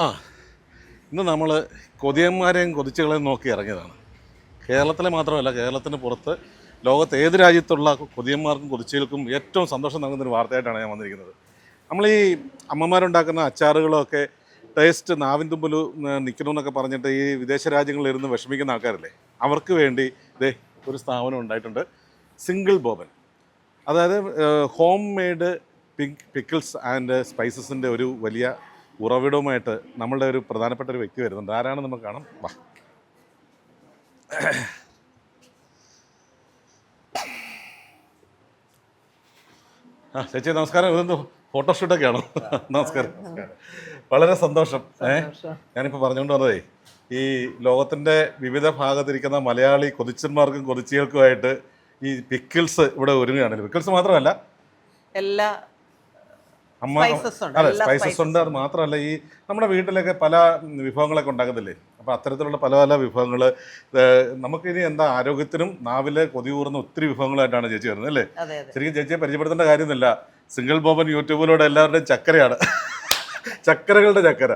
ആ ഇന്ന് നമ്മൾ കൊതിയന്മാരെയും കൊതിച്ചുകളെയും നോക്കി ഇറങ്ങിയതാണ്. കേരളത്തിലെ മാത്രമല്ല, കേരളത്തിന് പുറത്ത് ലോകത്ത് ഏത് രാജ്യത്തുള്ള കൊതിയന്മാർക്കും കൊതിച്ചുകൾക്കും ഏറ്റവും സന്തോഷം നൽകുന്നൊരു വാർത്തയായിട്ടാണ് ഞാൻ വന്നിരിക്കുന്നത്. നമ്മൾ ഈ അമ്മമാരുണ്ടാക്കുന്ന അച്ചാറുകളൊക്കെ ടേസ്റ്റ് നാവിൻ തുമ്പിൽ നിൽക്കണമെന്നൊക്കെ പറഞ്ഞിട്ട് ഈ വിദേശ രാജ്യങ്ങളിൽ ഇരുന്ന് വിഷമിക്കുന്ന ആൾക്കാരല്ലേ, അവർക്ക് വേണ്ടി ഇതേ ഒരു സ്ഥാപനം ഉണ്ടായിട്ടുണ്ട്, സിംഗിൾ ബോബൻ. അതായത് ഹോം മെയ്ഡ് പിക്കിൾസ് ആൻഡ് സ്പൈസസിൻ്റെ ഒരു വലിയ ഉറവിടവുമായിട്ട് നമ്മളുടെ ഒരു പ്രധാനപ്പെട്ട ഒരു വ്യക്തി വരുന്നുണ്ട്. ആരാണെന്ന് നമുക്ക് കാണാം. വാ. ചേച്ചി നമസ്കാരം. ഇതെന്തോ ഫോട്ടോഷൂട്ടൊക്കെ ആണോ? നമസ്കാരം. വളരെ സന്തോഷം. ഞാനിപ്പോൾ പറഞ്ഞുകൊണ്ട് വന്നതേ, ഈ ലോകത്തിൻ്റെ വിവിധ ഭാഗത്തിരിക്കുന്ന മലയാളി കൊതിച്ചന്മാർക്കും കൊതിച്ചികൾക്കുമായിട്ട് ഈ പിക്കിൾസ് ഇവിടെ ഒരുങ്ങുകയാണ്. പിക്കിൾസ് മാത്രമല്ല, എല്ലാ അതെ, സ്പൈസസ് ഉണ്ട്. അത് മാത്രമല്ല, ഈ നമ്മുടെ വീട്ടിലൊക്കെ പല വിഭവങ്ങളൊക്കെ ഉണ്ടാക്കുന്നില്ലേ, അപ്പോൾ അത്തരത്തിലുള്ള പല പല വിഭവങ്ങൾ നമുക്കിനി എന്താ ആരോഗ്യത്തിനും നാവിലെ കൊതിയൂറുന്ന ഒത്തിരി വിഭവങ്ങളായിട്ടാണ് ചേച്ചി വരുന്നത് അല്ലേ? ശരിക്കും ചേച്ചിയെ പരിചയപ്പെടുത്തേണ്ട കാര്യമൊന്നുമില്ല. സിംഗിൾ ബോബൻ യൂട്യൂബിലൂടെ എല്ലാവരുടെയും ചക്കരയാണ്, ചക്കരകളുടെ ചക്കര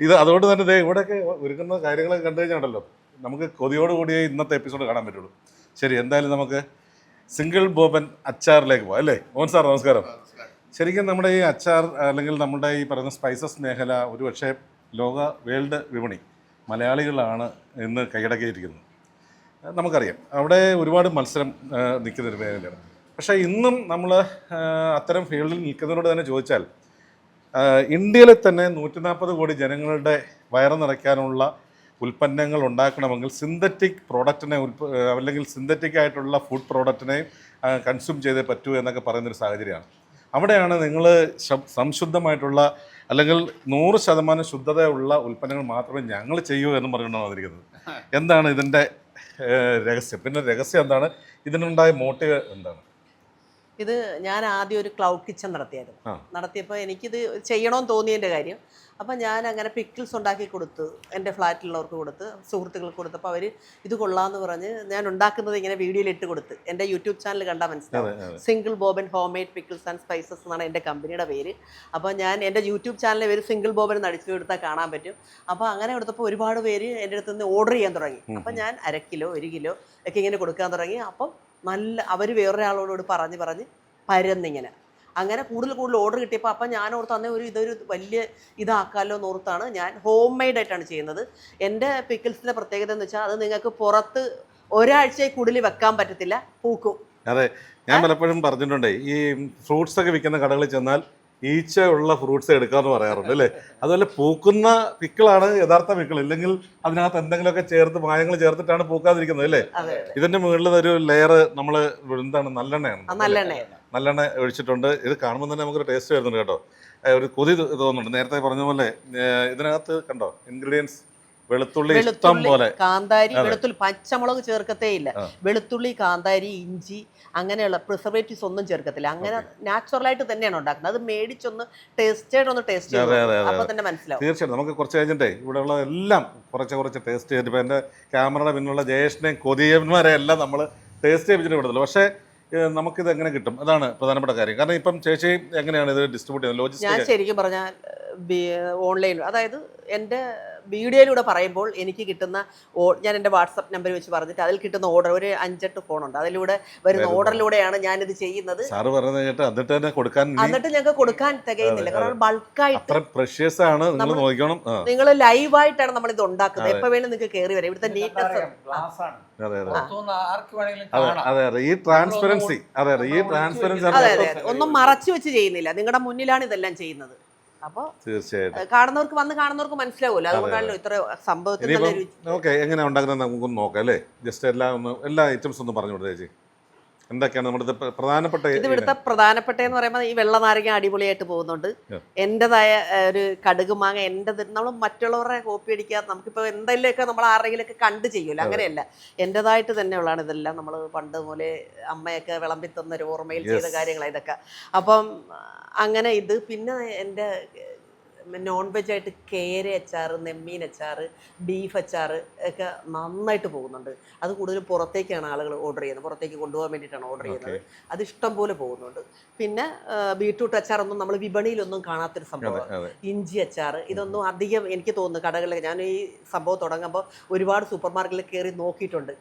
ഇത്. അതുകൊണ്ട് തന്നെ ഇവിടെയൊക്കെ ഒരുക്കുന്ന കാര്യങ്ങളൊക്കെ കണ്ടു കഴിഞ്ഞാണല്ലോ നമുക്ക് കൊതിയോടുകൂടിയേ ഇന്നത്തെ എപ്പിസോഡ് കാണാൻ പറ്റുള്ളൂ. ശരി, എന്തായാലും നമുക്ക് സിംഗിൾ ബോബൻ അച്ചാറിലേക്ക് പോകാം അല്ലേ? മോഹൻ സാർ നമസ്കാരം. ശരിക്കും നമ്മുടെ ഈ അച്ചാർ അല്ലെങ്കിൽ നമ്മുടെ ഈ പറയുന്ന സ്പൈസസ് മേഖല ഒരുപക്ഷെ വേൾഡ് വിപണി മലയാളികളാണ് ഇന്ന് കൈയടക്കിയിരിക്കുന്നത്. നമുക്കറിയാം അവിടെ ഒരുപാട് മത്സരം നിൽക്കുന്നൊരു മേഖലയാണ്. പക്ഷേ ഇന്നും നമ്മൾ അത്തരം ഫീൽഡിൽ നിൽക്കുന്നതിനോട് തന്നെ ചോദിച്ചാൽ, ഇന്ത്യയിൽ തന്നെ 140 കോടി ജനങ്ങളുടെ വയറ് നിറയ്ക്കാനുള്ള ഉൽപ്പന്നങ്ങൾ ഉണ്ടാക്കണമെങ്കിൽ സിന്തറ്റിക് പ്രോഡക്റ്റിനെ അല്ലെങ്കിൽ സിന്തറ്റിക് ആയിട്ടുള്ള ഫുഡ് പ്രോഡക്റ്റിനെ കൺസ്യൂം ചെയ്തേ പറ്റൂ എന്നൊക്കെ പറയുന്നൊരു സാഹചര്യമാണ്. അവിടെയാണ് നിങ്ങൾ സംശുദ്ധമായിട്ടുള്ള അല്ലെങ്കിൽ 100% ശുദ്ധതയുള്ള ഉൽപ്പന്നങ്ങൾ മാത്രമേ ഞങ്ങൾ ചെയ്യൂ എന്ന് പറഞ്ഞുകൊണ്ടാണ് വന്നിരിക്കുന്നത്. എന്താണ് ഇതിൻ്റെ രഹസ്യം? പിന്നെ രഹസ്യം എന്താണ്? ഇതിനുണ്ടായ മോട്ടീവ് എന്താണ്? ഇത് ഞാൻ ആദ്യം ഒരു ക്ലൗഡ് കിച്ചൺ നടത്തിയപ്പോൾ എനിക്കിത് ചെയ്യണമെന്ന് തോന്നിയതിൻ്റെ കാര്യം. അപ്പം ഞാൻ അങ്ങനെ പിക്കിൾസ് ഉണ്ടാക്കി കൊടുത്തു, എൻ്റെ ഫ്ലാറ്റിലുള്ളവർക്ക് കൊടുത്ത്, സുഹൃത്തുക്കൾക്ക് കൊടുത്തപ്പോൾ അവർ ഇത് കൊള്ളാമെന്ന് പറഞ്ഞ് ഞാൻ ഉണ്ടാക്കുന്നത് ഇങ്ങനെ വീഡിയോയിൽ ഇട്ട് കൊടുത്ത്. എൻ്റെ യൂട്യൂബ് ചാനൽ കണ്ടാൽ മനസ്സിലാവും. Single Boban home made pickles and spices എന്നാണ് എൻ്റെ കമ്പനിയുടെ പേര്. അപ്പോൾ ഞാൻ എൻ്റെ യൂട്യൂബ് ചാനലിൽ പേര് സിംഗിൾ ബോബൻ എന്ന് അടിച്ചു കൊടുത്താൽ കാണാൻ പറ്റും. അപ്പോൾ അങ്ങനെ കൊടുത്തപ്പോൾ ഒരുപാട് പേര് എൻ്റെ അടുത്ത് നിന്ന് ഓർഡർ ചെയ്യാൻ തുടങ്ങി. അപ്പം ഞാൻ 1/2 കിലോ 1 കിലോ ഒക്കെ ഇങ്ങനെ കൊടുക്കാൻ തുടങ്ങി. അപ്പം അവർ വേറൊരാളോട് പറഞ്ഞ് പരന്നിങ്ങനെ അങ്ങനെ കൂടുതൽ ഓർഡർ കിട്ടിയപ്പോൾ അപ്പം ഞാൻ ഓർത്ത് തന്നെ ഇതൊരു വലിയ ഇതാക്കാമല്ലോ എന്നോർത്താണ് ഞാൻ ഹോം മെയ്ഡായിട്ടാണ് ചെയ്യുന്നത്. എൻ്റെ പിക്കിൾസിൻ്റെ പ്രത്യേകത എന്ന് വെച്ചാൽ അത് നിങ്ങൾക്ക് പുറത്ത് ഒരാഴ്ചയിൽ കൂടുതൽ വെക്കാൻ പറ്റത്തില്ല, പൂക്കും. അതെ, ഞാൻ പലപ്പോഴും പറഞ്ഞിട്ടുണ്ടേ, ഈ ഫ്രൂട്ട്സ് ഒക്കെ വിൽക്കുന്ന കടകളിൽ ചെന്നാൽ ഈച്ച ഉള്ള ഫ്രൂട്ട്സ് എടുക്കാമെന്ന് പറയാറുണ്ട് അല്ലേ? അതുപോലെ പൂക്കുന്ന പിക്കിളാണ് യഥാർത്ഥ പിക്കിൾ. ഇല്ലെങ്കിൽ അതിനകത്ത് എന്തെങ്കിലുമൊക്കെ മായങ്ങൾ ചേർത്തിട്ടാണ് പൂക്കാതിരിക്കുന്നത് അല്ലേ? ഇതിന്റെ മുകളിൽ ഒരു ലെയർ നമ്മൾ എന്താണ്, നല്ലെണ്ണ ഒഴിച്ചിട്ടുണ്ട്. ഇത് കാണുമ്പോൾ തന്നെ നമുക്കൊരു ടേസ്റ്റ് വരുന്നുണ്ട് കേട്ടോ, ഒരു കൊതി തോന്നുന്നുണ്ട്. നേരത്തെ പറഞ്ഞ പോലെ ഇതിനകത്ത് കണ്ടോ ഇൻഗ്രീഡിയൻസ്, വെളുത്തുള്ളി ഇഷ്ടം പോലെ, കാന്താരി, വെളുത്തുള്ളി, പച്ചമുളക് ചേർക്കത്തേ ഇല്ല, വെളുത്തുള്ളി, കാന്താരി, ഇഞ്ചി, അങ്ങനെയുള്ള പ്രിസർവേറ്റീവ്സ് ഒന്നും ചേർക്കത്തില്ല. അങ്ങനെ നാച്ചുറലായിട്ട് തന്നെയാണ് ഉണ്ടാക്കുന്നത്. അത് മേടിച്ചൊന്ന് ടേസ്റ്റ് അപ്പോൾ തന്നെ മനസ്സിലാവും. തീർച്ചയായിട്ടും നമുക്ക് കുറച്ച് കഴിഞ്ഞിട്ടേ ഇവിടെയുള്ള എല്ലാം കുറച്ച് ടേസ്റ്റ് ചെയ്തിട്ട്, ഇപ്പോൾ എൻ്റെ ക്യാമറയുടെ പിന്നിലുള്ള ജയേഷിനെയും കൊതിയന്മാരെ എല്ലാം നമ്മൾ ടേസ്റ്റ് ചെയ്യിപ്പിച്ചിട്ട് വിടത്തില്ല. പക്ഷേ നമുക്കിത് എങ്ങനെ കിട്ടും? അതാണ് പ്രധാനപ്പെട്ട കാര്യം. കാരണം ഇപ്പം ചേച്ചി എങ്ങനെയാണ് ഇത് ഡിസ്ട്രിബ്യൂട്ട് ചെയ്യുന്നത്? ലോജിസ്റ്റിക്? ഞാൻ ശരിക്കും പറഞ്ഞാൽ ഓൺലൈൻ, അതായത് എൻ്റെ വീഡിയോയിലൂടെ പറയുമ്പോൾ എനിക്ക് കിട്ടുന്ന ഞാൻ എൻ്റെ വാട്സപ്പ് നമ്പർ വെച്ച് പറഞ്ഞിട്ട് അതിൽ കിട്ടുന്ന ഓർഡർ, ഒരു 5-8 ഫോണുണ്ട്, അതിലൂടെ വരുന്ന ഓർഡറിലൂടെയാണ് ഞാനിത് ചെയ്യുന്നത്. എന്നിട്ട് ഞങ്ങൾക്ക് കൊടുക്കാൻ തികയുന്നില്ല, കാരണം ബൾക്കായിട്ട് നിങ്ങൾ ലൈവായിട്ടാണ് നമ്മളിത് ഉണ്ടാക്കുന്നത്. എപ്പോൾ വേണം നിങ്ങൾക്ക് കയറി വരാം. ഇവിടുത്തെ നീറ്റ്നെസ്, ഒന്നും മറച്ചു വെച്ച് ചെയ്യുന്നില്ല, നിങ്ങളുടെ മുന്നിലാണ് ഇതെല്ലാം ചെയ്യുന്നത്. അപ്പോൾ കാണുന്നവർക്ക് മനസ്സിലാവുമല്ലോ, അതുകൊണ്ടാണല്ലോ ഇത്ര സംഭവത്തിൽ. എങ്ങനെ ഉണ്ടാക്കുന്നത് നമുക്കൊന്ന് നോക്കാം അല്ലേ? ജസ്റ്റ് എല്ലാ ഐറ്റംസ് ഒന്ന് പറഞ്ഞു കൊടുത്തേ ചേച്ചി. എന്തൊക്കെയാണ് നമ്മുടെ പ്രധാനപ്പെട്ട? ഇത് ഇവിടുത്തെ പ്രധാനപ്പെട്ടതെന്ന് പറയുമ്പോൾ ഈ വെള്ള നാരങ്ങ അടിപൊളിയായിട്ട് പോകുന്നുണ്ട്. എൻ്റെതായ ഒരു കടുക് മാങ്ങ, നമ്മൾ മറ്റുള്ളവരുടെ കോപ്പി അടിക്കാതെ നമുക്കിപ്പോൾ എന്തെങ്കിലുമൊക്കെ നമ്മൾ ആരെങ്കിലുമൊക്കെ കണ്ട് ചെയ്യുമല്ലോ, അങ്ങനെയല്ല, എൻ്റെതായിട്ട് തന്നെയുള്ളതാണ് ഇതെല്ലാം. നമ്മൾ പണ്ട് പോലെ അമ്മയൊക്കെ വിളമ്പി തന്നൊരു ഓർമ്മയിൽ ചെയ്ത കാര്യങ്ങളാണ് ഇതൊക്കെ. അപ്പം അങ്ങനെ ഇത്. പിന്നെ എൻ്റെ നോൺ വെജ് ആയിട്ട് കേര അച്ചാർ, നെമ്മീൻ അച്ചാർ, ബീഫ് അച്ചാർ ഒക്കെ നന്നായിട്ട് പോകുന്നുണ്ട്. അത് കൂടുതലും പുറത്തേക്കാണ് ആളുകൾ ഓർഡർ ചെയ്യുന്നത്, പുറത്തേക്ക് കൊണ്ടുപോകാൻ വേണ്ടിയിട്ടാണ് ഓർഡർ ചെയ്യുന്നത്. അത് ഇഷ്ടം പോലെ പോകുന്നുണ്ട്. പിന്നെ ബീട്രൂട്ട് അച്ചാറൊന്നും നമ്മൾ വിപണിയിലൊന്നും കാണാത്തൊരു സംഭവമാണ്. ഇഞ്ചി അച്ചാർ, ഇതൊന്നും അധികം എനിക്ക് തോന്നുന്നു കടകളിൽ, ഞാൻ ഈ സംഭവം തുടങ്ങുമ്പോൾ ഒരുപാട് സൂപ്പർ മാർക്കറ്റിൽ കയറി നോക്കിയിട്ടുണ്ട്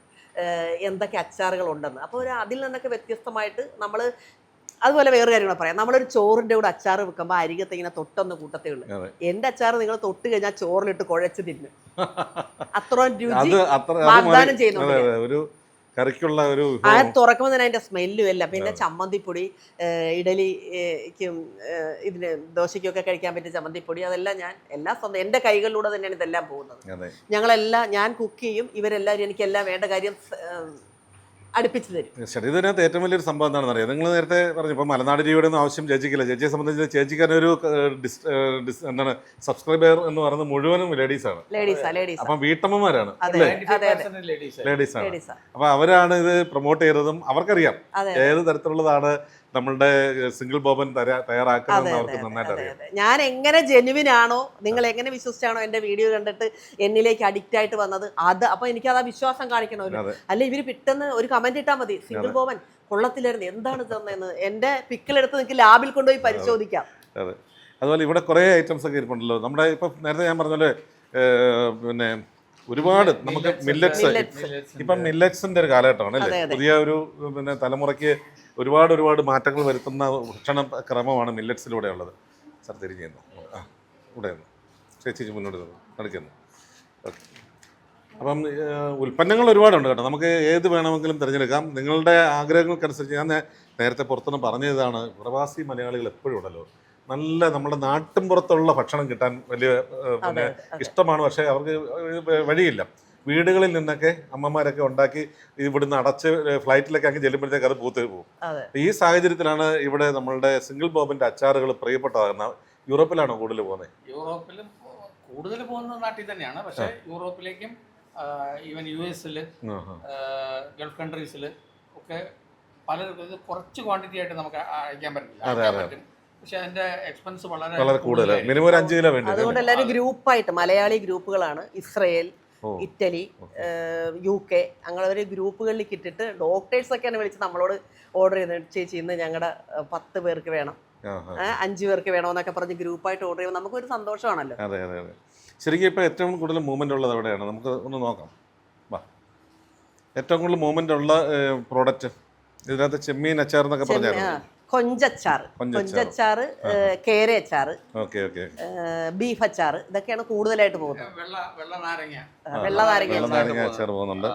എന്തൊക്കെ അച്ചാറുകളുണ്ടെന്ന്. അപ്പോൾ അതിൽ നിന്നൊക്കെ വ്യത്യസ്തമായിട്ട് നമ്മൾ അതുപോലെ വേറെ കാര്യങ്ങൾ പറയാം. നമ്മളൊരു ചോറിൻ്റെ കൂടെ അച്ചാർ വെക്കുമ്പോൾ അരികത്ത് ഇങ്ങനെ തൊട്ടൊന്ന് കൂട്ടത്തേ ഉള്ളൂ. എൻ്റെ അച്ചാർ നിങ്ങൾ തൊട്ട് കഴിഞ്ഞാൽ ചോറിലിട്ട് കുഴച്ച് തിന്നും. അത്രയും രുചി വാഗ്ദാനം ചെയ്യുന്നുണ്ട്. കറിക്കുള്ള ഒരു തുറക്കുമ്പോൾ തന്നെ അതിന്റെ സ്മെല്ലും അല്ല. പിന്നെ ചമ്മന്തിപ്പൊടി, ഇഡലിക്കും ഇതിന് ദോശയ്ക്കൊക്കെ കഴിക്കാൻ പറ്റിയ ചമ്മന്തിപ്പൊടി, അതെല്ലാം ഞാൻ എല്ലാം സ്വന്തം എൻ്റെ കൈകളിലൂടെ തന്നെയാണ് ഇതെല്ലാം പോകുന്നത്. ഞങ്ങളെല്ലാം ഞാൻ കുക്ക് ചെയ്യും, ഇവരെല്ലാവരും എനിക്കെല്ലാം വേണ്ട കാര്യം അടുപ്പിച്ച് തരും. ശരി, ഇതിനകത്ത് ഏറ്റവും വലിയൊരു സംഭവം എന്താണെന്ന് അറിയാം. നിങ്ങൾ നേരത്തെ പറഞ്ഞു ഇപ്പോൾ മലനാട് ടിവിയുടെ ഒന്നും ആവശ്യം ചേച്ചിക്കില്ല. ചേച്ചിയെ സംബന്ധിച്ച് ചേച്ചിക്കാനൊരു എന്താണ് സബ്സ്ക്രൈബർ എന്ന് പറയുന്നത് മുഴുവനും ലേഡീസാണ്. അപ്പം വീട്ടമ്മമാരാണ്, ലേഡീസാണ്. അപ്പൊ അവരാണ് ഇത് പ്രൊമോട്ട് ചെയ്തതും അവർക്കറിയാം ഏത് തരത്തിലുള്ളതാണ് നമ്മളുടെ സിംഗിൾ ബോബൻ തയ്യാറാക്കുന്നത് അവർക്ക് നന്നായിട്ട് അറിയാം. ഞാൻ എങ്ങനെ ജെനുവിൻ ആണോ, നിങ്ങൾ എങ്ങനെ വിശ്വസിച്ചാണോ എന്റെ വീഡിയോ കണ്ടിട്ട് എന്നിലേക്ക് അഡിക്റ്റ് ആയിട്ട് വന്നത്, അത് അപ്പൊ എനിക്ക് അത് ആ വിശ്വാസം കാണിക്കണമല്ലോ. അല്ല ഇവര് പെട്ടെന്ന് ഒരു കമന്റ് ഇട്ടാൽ മതി, സിംഗിൾ ബോബൻ കൊള്ളത്തിലായിരുന്നു, എന്താണ് തന്നെന്ന് എന്റെ പിക്കിലെടുത്ത് നിങ്ങൾക്ക് ലാബിൽ കൊണ്ടുപോയി പരിശോധിക്കാം. അതെ, അതുപോലെ ഇവിടെ കുറേ ഐറ്റംസ് ഒക്കെ ഇരിപ്പുണ്ടല്ലോ. നമ്മുടെ ഇപ്പം നേരത്തെ ഞാൻ പറഞ്ഞ പിന്നെ ഒരുപാട് നമുക്ക് മില്ലറ്റ്സ്, ഇപ്പം മില്ലറ്റ്സിന്റെ ഒരു കാലഘട്ടമാണ് അല്ലേ. പുതിയ ഒരു പിന്നെ തലമുറയ്ക്ക് ഒരുപാട് മാറ്റങ്ങൾ വരുത്തുന്ന ഭക്ഷണ ക്രമമാണ് മില്ലറ്റ്സിലൂടെ ഉള്ളത്. സാർ തിരിഞ്ഞു ചെയ്യുന്നു, ഇവിടെ നിന്ന് ചേച്ചി മുന്നോട്ട് നടക്കുന്നു. ഓക്കെ, അപ്പം ഉൽപ്പന്നങ്ങൾ ഒരുപാടുണ്ട് കേട്ടോ, നമുക്ക് ഏത് വേണമെങ്കിലും തിരഞ്ഞെടുക്കാം നിങ്ങളുടെ ആഗ്രഹങ്ങൾക്കനുസരിച്ച്. ഞാൻ നേരത്തെ പുറത്തുനിന്ന് പറഞ്ഞതാണ്, പ്രവാസി മലയാളികൾ എപ്പോഴും ഉണ്ടല്ലോ നല്ല നമ്മുടെ നാട്ടിൻ പുറത്തുള്ള ഭക്ഷണം കിട്ടാൻ വലിയ പിന്നെ ഇഷ്ടമാണ്. പക്ഷേ അവർക്ക് വഴിയില്ല. വീടുകളിൽ നിന്നൊക്കെ അമ്മമാരൊക്കെ ഉണ്ടാക്കി ഇവിടുന്ന് അടച്ച് ഫ്ലൈറ്റിലൊക്കെ അങ്ങ് ചെല്ലുമ്പോഴത്തേക്ക് അത് പൂത്ത് പോകും. ഈ സാഹചര്യത്തിലാണ് ഇവിടെ നമ്മളുടെ സിംഗിൾ ബോബിന്റെ അച്ചാറുകൾ പ്രിയപ്പെട്ടതാകുന്ന. യൂറോപ്പിലാണോ കൂടുതൽ പോകുന്നത്? യൂറോപ്പിലും കൂടുതൽ പോകുന്നത് നാട്ടിൽ തന്നെയാണ്. പക്ഷേ യൂറോപ്പിലേക്കും ഈവൻ US-ൽ ഗൾഫ് കൺട്രീസിൽ ഒക്കെ പലർക്കും ഇത് കുറച്ച് ക്വാണ്ടിറ്റി ആയിട്ട് നമുക്ക് അയക്കാൻ പറ്റും. പക്ഷെ അതിന്റെ എക്സ്പെൻസ് വളരെ കൂടുതലാണ്, മിനിമം 5 കിലോ വേണ്ടി. അതുകൊണ്ട് എല്ലാവരും ഗ്രൂപ്പായിട്ട്, മലയാളി ഗ്രൂപ്പുകളാണ്, ഇസ്രയേൽ, ഇറ്റലി, UK, അങ്ങനെ ഒരു ഗ്രൂപ്പുകളിലേക്ക് ഇട്ടിട്ട് ഡോക്ടേഴ്സ് ഒക്കെയാണ് വിളിച്ച് നമ്മളോട് ഓർഡർ ചെയ്യുന്നത്. ചേച്ചി ഇന്ന് ഞങ്ങളുടെ 10 പേർക്ക് വേണം, 5 പേർക്ക് വേണമെന്നൊക്കെ പറഞ്ഞ് ഗ്രൂപ്പായിട്ട് ഓർഡർ ചെയ്യുമ്പോൾ നമുക്കൊരു സന്തോഷമാണല്ലോ. അതെ അതെ അതെ, ശരിക്കും ഇപ്പോൾ ഏറ്റവും കൂടുതൽ മൂവ്മെൻ്റ് ഉള്ളത് എവിടെയാണ്? നമുക്ക് ഒന്ന് നോക്കാം. വാ, ഏറ്റവും കൂടുതൽ മൂവ്മെൻ്റ് ഉള്ള പ്രോഡക്റ്റ് ഇതിനകത്ത് ചെമ്മീൻ അച്ചാർ എന്നൊക്കെ പറഞ്ഞായിരുന്നു. കൊഞ്ചച്ചാറ്, കേര അച്ചാറ്, ബീഫ് അച്ചാറ്, ഇതൊക്കെയാണ് കൂടുതലായിട്ട് പോകുന്നത്. വെള്ള നാരങ്ങ അച്ചാർ പോകുന്നുണ്ട്.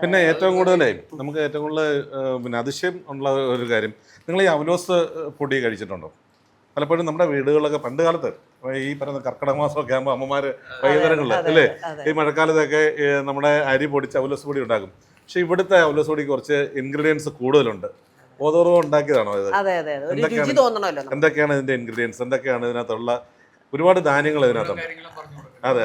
പിന്നെ ഏറ്റവും കൂടുതലേ നമുക്ക് ഏറ്റവും കൂടുതൽ പിന്നെ അതിശയം ഉള്ള ഒരു കാര്യം, നിങ്ങൾ ഈ അവലോസ് പൊടി കഴിച്ചിട്ടുണ്ടോ? പലപ്പോഴും നമ്മുടെ വീടുകളിലൊക്കെ പണ്ട് കാലത്ത് ഈ പറയുന്ന കർക്കിടക മാസമൊക്കെ ആകുമ്പോൾ അമ്മമാർ വൈകുന്നേരങ്ങളിൽ അല്ലേ, ഈ മഴക്കാലത്തൊക്കെ നമ്മുടെ അരി പൊടിച്ച് അവലോസ് പൊടി ഉണ്ടാക്കും. പക്ഷെ ഇവിടുത്തെ അവലോസ് പൊടിക്ക് കുറച്ച് ഇൻഗ്രീഡിയൻസ് കൂടുതലുണ്ട്. ബോധപൂർവ്വം ഉണ്ടാക്കിയതാണോ ഇത്? എന്തൊക്കെയാണ് ഇതിന്റെ ഇൻഗ്രീഡിയൻസ്, എന്തൊക്കെയാണ് ഇതിനകത്തുള്ള ഒരുപാട് ധാന്യങ്ങൾ ഇതിനകത്തുണ്ട്? അതെ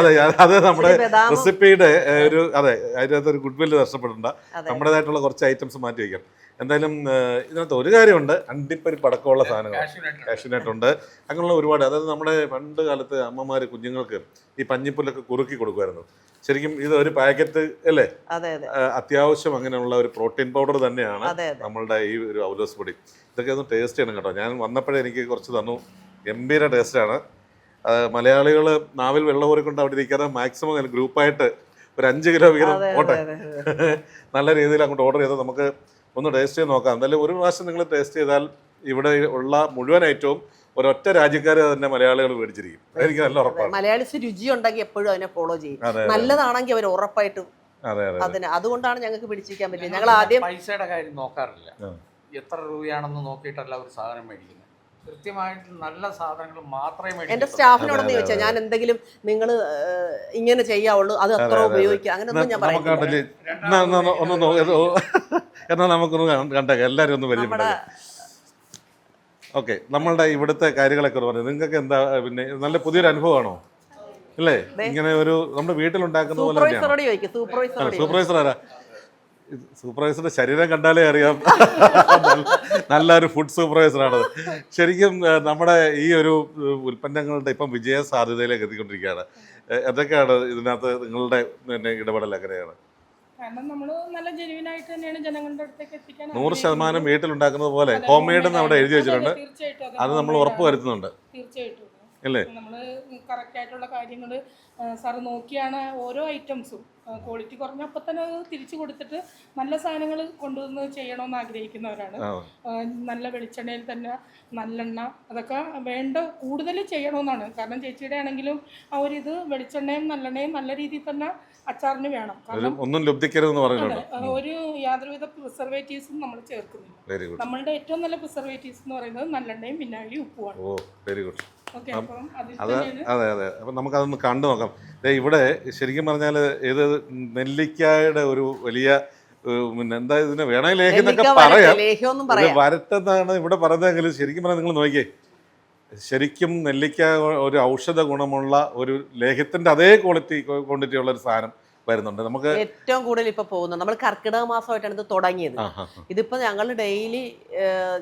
അതെ, അത് നമ്മുടെ റെസിപ്പിയുടെ ഒരു അതിനകത്ത് ഒരു ഗുഡ് വില്ല് നഷ്ടപ്പെടേണ്ട, നമ്മുടേതായിട്ടുള്ള കുറച്ച് ഐറ്റംസ് മാറ്റി വയ്ക്കാം. എന്തായാലും ഇതിനകത്ത് ഒരു കാര്യമുണ്ട്, അണ്ടിപ്പരിപ്പ് അടക്കമുള്ള സാധനങ്ങൾ, കാഷ്യൂനട്ട് ഉണ്ട്, അങ്ങനെയുള്ള ഒരുപാട്. അതായത് നമ്മുടെ പണ്ട് കാലത്ത് അമ്മമാർ കുഞ്ഞുങ്ങൾക്ക് ഈ പഞ്ഞിപ്പുല്ലൊക്കെ കുറുക്കി കൊടുക്കുമായിരുന്നു. ശരിക്കും ഇത് ഒരു പാക്കറ്റ് അല്ലേ, അത്യാവശ്യം അങ്ങനെയുള്ള ഒരു പ്രോട്ടീൻ പൗഡർ തന്നെയാണ് നമ്മളുടെ ഈ ഒരു അവലോസ് പൊടി. ഇതൊക്കെ ഒന്ന് ടേസ്റ്റ് ചെയ്യണം കേട്ടോ. ഞാൻ വന്നപ്പോഴേ എനിക്ക് കുറച്ച് തന്നു, ഗംഭീര ടേസ്റ്റാണ്. മലയാളികൾ നാവിൽ വെള്ളം ഊറിക്കൊണ്ട് അവിടെ ഇരിക്കാതെ മാക്സിമം ഗ്രൂപ്പായിട്ട് ഒരു 5 കിലോ വീതം പോട്ടെ നല്ല രീതിയിൽ അങ്ങോട്ട് ഓർഡർ ചെയ്താൽ നമുക്ക് ഒന്ന് ടേസ്റ്റ് ചെയ്ത് നോക്കാം. എന്തായാലും ഒരു പ്രാവശ്യം നിങ്ങൾ ടേസ്റ്റ് ചെയ്താൽ ഇവിടെ ഉള്ള മുഴുവൻ ഐറ്റവും ഒരൊറ്റ രാജ്യക്കാര് തന്നെ മലയാളികൾ മേടിച്ചിരിക്കും. എനിക്ക് നല്ല ഉറപ്പാണ്. മലയാളീസ് രുചി ഉണ്ടെങ്കിൽ എപ്പോഴും അതിനെ ഫോളോ ചെയ്യും. നല്ലതാണെങ്കിൽ അവർ ഉറപ്പായിട്ടും അതിന്, അതുകൊണ്ടാണ് ഞങ്ങൾക്ക് പിടിച്ചിരിക്കാൻ പറ്റിയത്. ഞങ്ങൾ ആദ്യം പൈസയുടെ കാര്യം നോക്കാറില്ല, എത്ര രൂപയാണെന്ന് നോക്കിയിട്ടല്ല ഒരു സാധനം മേടിക്കുന്നത്. കൃത്യമായിട്ട് നല്ല സാധനങ്ങൾ മാത്രമേ മേടിക്കൂ. എന്റെ സ്റ്റാഫിനോടൊന്ന് ചോദിച്ചാൽ ഞാൻ എന്തെങ്കിലും നിങ്ങൾ ഇങ്ങനെ ചെയ്യാവുള്ളൂ, അത് അത്ര ഉപയോഗിക്കുക, അങ്ങനെയൊന്നും ഞാൻ പറയുന്നില്ല. എന്നാൽ നമുക്കൊന്ന് കണ്ടേക്കാം, എല്ലാവരും ഒന്ന് പരിചയപ്പെടാം. ഓക്കെ, നമ്മളുടെ ഇവിടുത്തെ കാര്യങ്ങളൊക്കെ പറഞ്ഞു. നിങ്ങൾക്ക് എന്താ പിന്നെ നല്ല പുതിയൊരു അനുഭവമാണോ അല്ലേ? ഇങ്ങനെ ഒരു നമ്മുടെ വീട്ടിലുണ്ടാക്കുന്ന പോലെ സൂപ്പർവൈസർ ആരാ? സൂപ്പർവൈസറുടെ ശരീരം കണ്ടാലേ അറിയാം നല്ലൊരു ഫുഡ് സൂപ്പർവൈസറാണ്. ശരിക്കും നമ്മുടെ ഈ ഒരു ഉൽപ്പന്നങ്ങളുടെ ഇപ്പം വിജയ സാധ്യതയിലേക്ക് എത്തിക്കൊണ്ടിരിക്കുകയാണ്. എന്തൊക്കെയാണ് ഇതിനകത്ത് നിങ്ങളുടെ പിന്നെ ഇടപെടൽ എങ്ങനെയാണ്? കാരണം നമ്മൾ നല്ല ജെനുവിനായിട്ട് തന്നെയാണ് ജനങ്ങളുടെ അടുത്തേക്ക് എത്തിക്കാൻ 100% വീട്ടിലുണ്ടാക്കുന്നത് പോലെ ഹോം മെയ്ഡ് എന്ന് അവിടെ എഴുതി വെച്ചിട്ടുണ്ട്. തീർച്ചയായിട്ടും അത് നമ്മൾ ഉറപ്പ് വരുത്തുന്നുണ്ട് തീർച്ചയായിട്ടും അല്ലേ? നമ്മൾ കറക്റ്റ് ആയിട്ടുള്ള കാര്യങ്ങൾ സാറ് നോക്കിയാണ് ഓരോ ഐറ്റംസും ക്വാളിറ്റി കുറഞ്ഞപ്പോൾ തന്നെ അത് തിരിച്ചു കൊടുത്തിട്ട് നല്ല സാധനങ്ങൾ കൊണ്ടുവന്ന് ചെയ്യണമെന്ന് ആഗ്രഹിക്കുന്നവരാണ്. നല്ല വെളിച്ചെണ്ണയിൽ തന്നെ നല്ലെണ്ണ അതൊക്കെ വേണ്ട കൂടുതൽ ചെയ്യണമെന്നാണ്. കാരണം ചേച്ചിയുടെ ആണെങ്കിലും ആ ഒരു ഇത് വെളിച്ചെണ്ണയും നല്ലെണ്ണയും നല്ല രീതിയിൽ തന്നെ അച്ചാറിന് വേണം. കാരണം ഒന്നും ലബ്ധിക്കരുതെന്ന് പറഞ്ഞിട്ടുണ്ട്. ഒരു യാതൊരുവിധ പ്രിസർവേറ്റീവ്സും നമ്മൾ ചേർക്കുന്നില്ല. Very good. നമ്മളുടെ ഏറ്റവും നല്ല പ്രിസർവേറ്റീവ്സ് എന്ന് പറയുന്നത് നല്ലെണ്ണയും വിനാഗിരിയും ഉപ്പുമാണ്. ഓ വെരി ഗുഡ്. ഓക്കെ, അപ്പം അതിൽ അത് തന്നെയാണ് അതെ അതെ. അപ്പം നമുക്കതൊന്ന് കണ്ടു നോക്കാം. ഇവിടെ ശരിക്കും പറഞ്ഞാൽ ഇത് നെല്ലിക്കായുടെ ഒരു വലിയ പിന്നെ എന്താ ഇതിന് വേണേ ലേഹ്യം എന്നൊക്കെ പറയാം. ലേഹ്യമൊന്നും ഇത് പറയാം. വരട്ടെന്നാണ് ഇവിടെ പറഞ്ഞതെങ്കിലും ശരിക്കും പറഞ്ഞാൽ നിങ്ങൾ നോക്കിയേ, ശരിക്കും നെല്ലിക്ക ഒരു ഔഷധ ഗുണമുള്ള ഒരു ലേഹ്യത്തിന്റെ അതേ ക്വാണ്ടിറ്റി ഉള്ള ഒരു സാധനം വരുന്നുണ്ട്. നമുക്ക് ഏറ്റവും കൂടുതൽ ഇപ്പൊ പോകുന്നത് നമ്മൾ കർക്കിടക മാസമായിട്ടാണ് ഇത് തുടങ്ങിയത്. ഇതിപ്പോ ഞങ്ങൾ ഡെയിലി